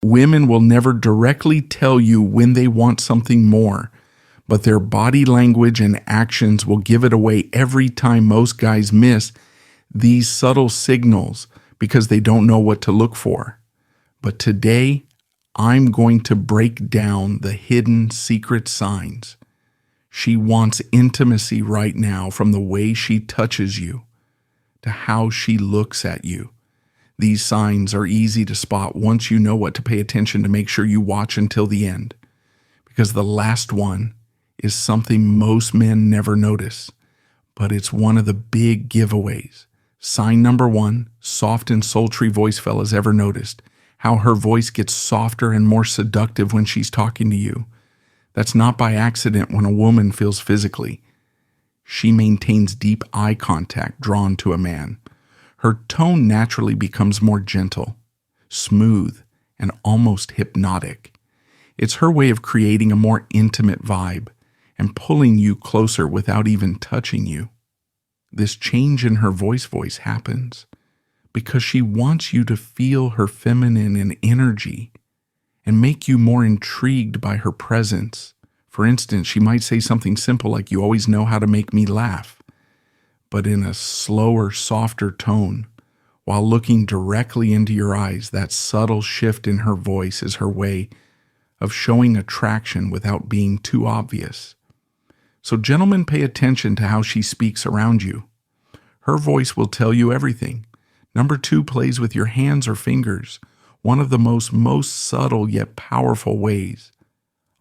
Women will never directly tell you when they want something more, but their body language and actions will give it away every time. Most guys miss these subtle signals because they don't know what to look for. But today, I'm going to break down the hidden secret signs. She wants intimacy right now, from the way she touches you to how she looks at you. These signs are easy to spot once you know what to pay attention to. Make sure you watch until the end, because the last one is something most men never notice, but it's one of the big giveaways. Sign number 1, soft and sultry voice. Fellas, ever noticed how her voice gets softer and more seductive when she's talking to you? That's not by accident when a woman feels physically. She maintains deep eye contact, drawn to a man. Her tone naturally becomes more gentle, smooth, and almost hypnotic. It's her way of creating a more intimate vibe and pulling you closer without even touching you. This change in her voice happens because she wants you to feel her feminine energy and make you more intrigued by her presence. For instance, she might say something simple like, "You always know how to make me laugh," but in a slower, softer tone, while looking directly into your eyes. That subtle shift in her voice is her way of showing attraction without being too obvious. So gentlemen, pay attention to how she speaks around you. Her voice will tell you everything. Number 2, plays with your hands or fingers, one of the most subtle yet powerful ways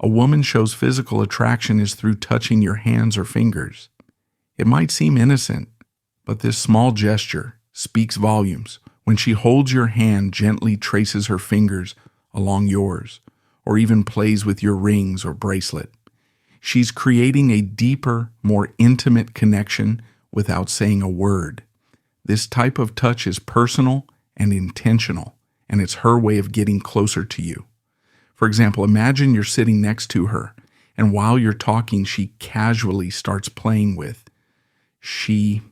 a woman shows physical attraction is through touching your hands or fingers. It might seem innocent, but this small gesture speaks volumes. When she holds your hand, gently traces her fingers along yours, or even plays with your rings or bracelet, she's creating a deeper, more intimate connection without saying a word. This type of touch is personal and intentional, and it's her way of getting closer to you. For example, imagine you're sitting next to her, and while you're talking, she casually starts playing with. She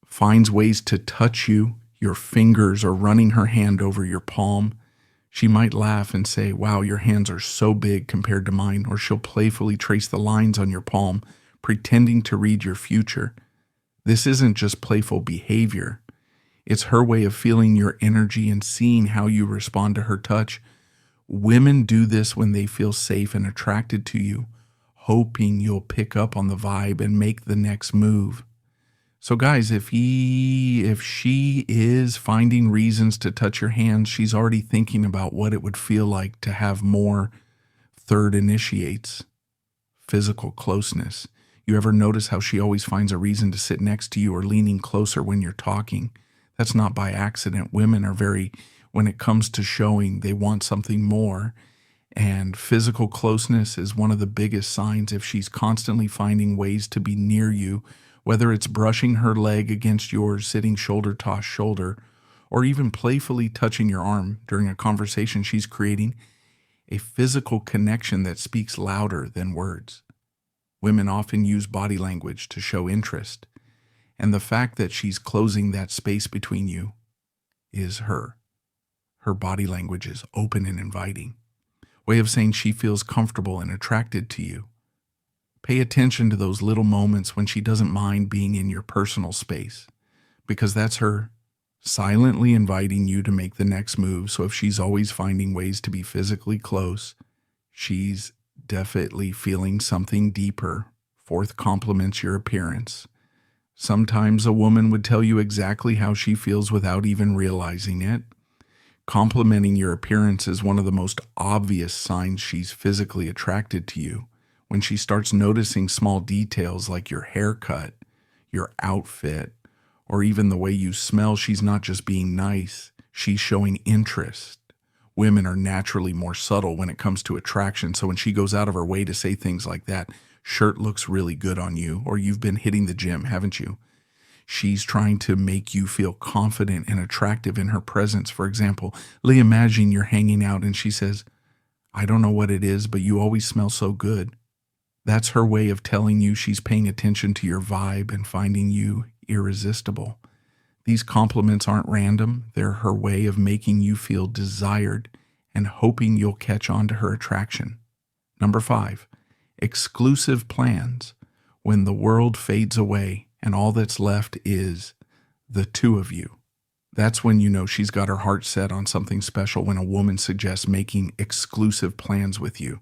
finds ways to touch you, your fingers, or running her hand over your palm. She might laugh and say, "Wow, your hands are so big compared to mine," or she'll playfully trace the lines on your palm, pretending to read your future. This isn't just playful behavior. It's her way of feeling your energy and seeing how you respond to her touch. Women do this when they feel safe and attracted to you, hoping you'll pick up on the vibe and make the next move. So guys, if she is finding reasons to touch your hands, she's already thinking about what it would feel like to have more. Third initiates physical closeness. You ever notice how she always finds a reason to sit next to you or leaning closer when you're talking? That's not by accident. Women are when it comes to showing, they want something more. And physical closeness is one of the biggest signs. If she's constantly finding ways to be near you, whether it's brushing her leg against yours, sitting shoulder to shoulder, or even playfully touching your arm during a conversation, she's creating a physical connection that speaks louder than words. Women often use body language to show interest, and the fact that she's closing that space between you is her. Her body language is open and inviting, way of saying she feels comfortable and attracted to you. Pay attention to those little moments when she doesn't mind being in your personal space, because that's her silently inviting you to make the next move. So if she's always finding ways to be physically close, she's definitely feeling something deeper. Fourth, compliments your appearance. Sometimes a woman would tell you exactly how she feels without even realizing it. Complimenting your appearance is one of the most obvious signs she's physically attracted to you. When she starts noticing small details like your haircut, your outfit, or even the way you smell, she's not just being nice, she's showing interest. Women are naturally more subtle when it comes to attraction, so when she goes out of her way to say things like that, "Shirt looks really good on you," or "You've been hitting the gym, haven't you?" She's trying to make you feel confident and attractive in her presence. For example, imagine you're hanging out and she says, "I don't know what it is, but you always smell so good." That's her way of telling you she's paying attention to your vibe and finding you irresistible. These compliments aren't random. They're her way of making you feel desired and hoping you'll catch on to her attraction. Number 5, exclusive plans. When the world fades away and all that's left is the two of you. That's when you know she's got her heart set on something special, when a woman suggests making exclusive plans with you.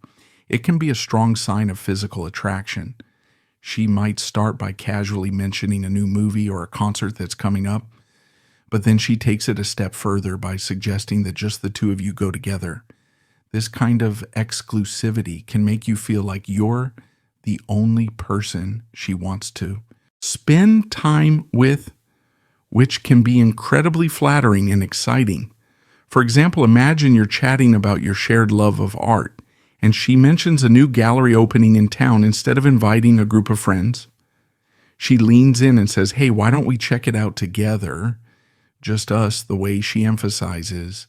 It can be a strong sign of physical attraction. She might start by casually mentioning a new movie or a concert that's coming up, but then she takes it a step further by suggesting that just the two of you go together. This kind of exclusivity can make you feel like you're the only person she wants to spend time with, which can be incredibly flattering and exciting. For example, imagine you're chatting about your shared love of art, and she mentions a new gallery opening in town. Instead of inviting a group of friends, she leans in and says, "Hey, why don't we check it out together?" Just us, the way she emphasizes,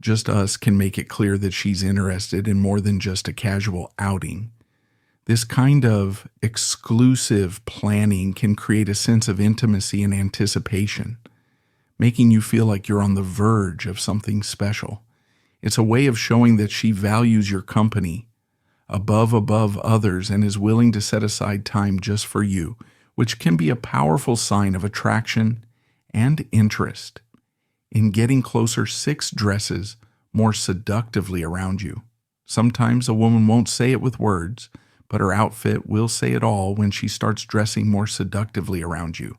just us can make it clear that she's interested in more than just a casual outing. This kind of exclusive planning can create a sense of intimacy and anticipation, making you feel like you're on the verge of something special. It's a way of showing that she values your company above others and is willing to set aside time just for you, which can be a powerful sign of attraction and interest. In getting closer, 6 dresses more seductively around you. Sometimes a woman won't say it with words, but her outfit will say it all when she starts dressing more seductively around you.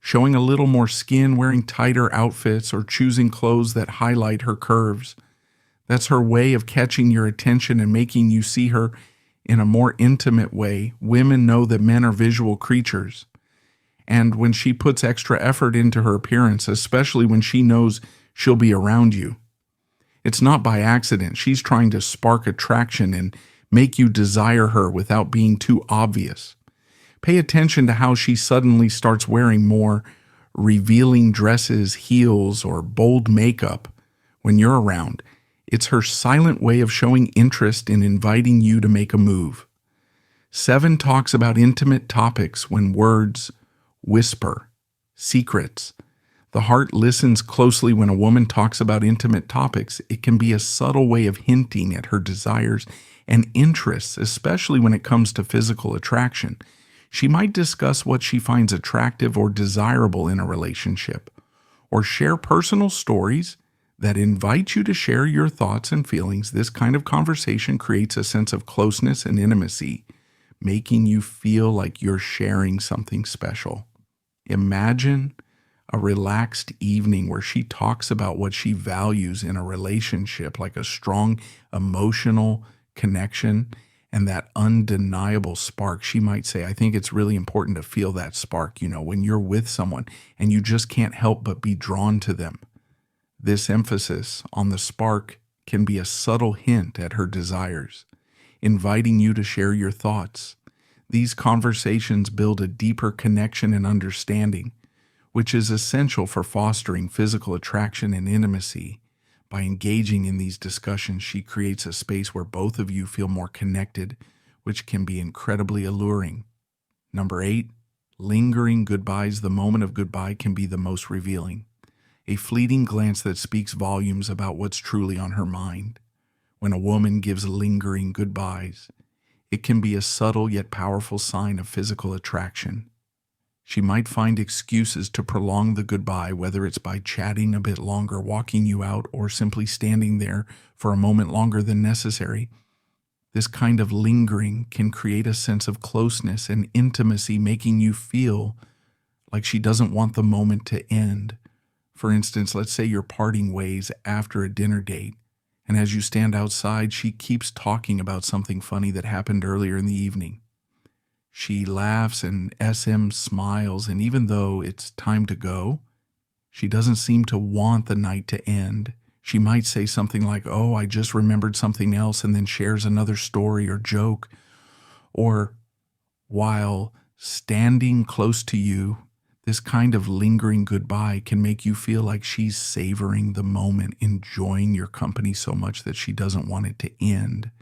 Showing a little more skin, wearing tighter outfits, or choosing clothes that highlight her curves. That's her way of catching your attention and making you see her in a more intimate way. Women know that men are visual creatures. And when she puts extra effort into her appearance, especially when she knows she'll be around you, it's not by accident. She's trying to spark attraction and make you desire her without being too obvious. Pay attention to how she suddenly starts wearing more revealing dresses, heels, or bold makeup when you're around. It's her silent way of showing interest in inviting you to make a move. 7 talks about intimate topics when words whisper secrets. The heart listens closely when a woman talks about intimate topics. It can be a subtle way of hinting at her desires and interests, especially when it comes to physical attraction. She might discuss what she finds attractive or desirable in a relationship, or share personal stories that invite you to share your thoughts and feelings. This kind of conversation creates a sense of closeness and intimacy, making you feel like you're sharing something special. Imagine a relaxed evening where she talks about what she values in a relationship, like a strong emotional connection and that undeniable spark. She might say, "I think it's really important to feel that spark, when you're with someone and you just can't help but be drawn to them." This emphasis on the spark can be a subtle hint at her desires, inviting you to share your thoughts. These conversations build a deeper connection and understanding, which is essential for fostering physical attraction and intimacy. By engaging in these discussions, she creates a space where both of you feel more connected, which can be incredibly alluring. Number 8, lingering goodbyes. The moment of goodbye can be the most revealing. A fleeting glance that speaks volumes about what's truly on her mind. When a woman gives lingering goodbyes, it can be a subtle yet powerful sign of physical attraction. She might find excuses to prolong the goodbye, whether it's by chatting a bit longer, walking you out, or simply standing there for a moment longer than necessary. This kind of lingering can create a sense of closeness and intimacy, making you feel like she doesn't want the moment to end. For instance, let's say you're parting ways after a dinner date, and as you stand outside, she keeps talking about something funny that happened earlier in the evening. She laughs and SM smiles, and even though it's time to go, she doesn't seem to want the night to end. She might say something like, "Oh, I just remembered something else," and then shares another story or joke. Or while standing close to you, this kind of lingering goodbye can make you feel like she's savoring the moment, enjoying your company so much that she doesn't want it to end.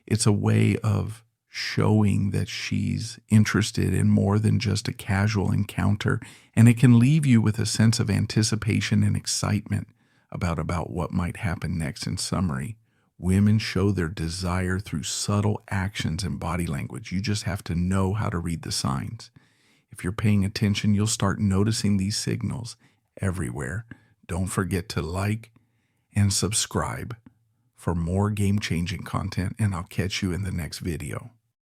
It's a way of showing that she's interested in more than just a casual encounter, and it can leave you with a sense of anticipation and excitement about what might happen next. In summary, Women show their desire through subtle actions and body language. You just have to know how to read the signs. If you're paying attention, you'll start noticing these signals everywhere. Don't forget to like and subscribe for more game-changing content, and I'll catch you in the next video.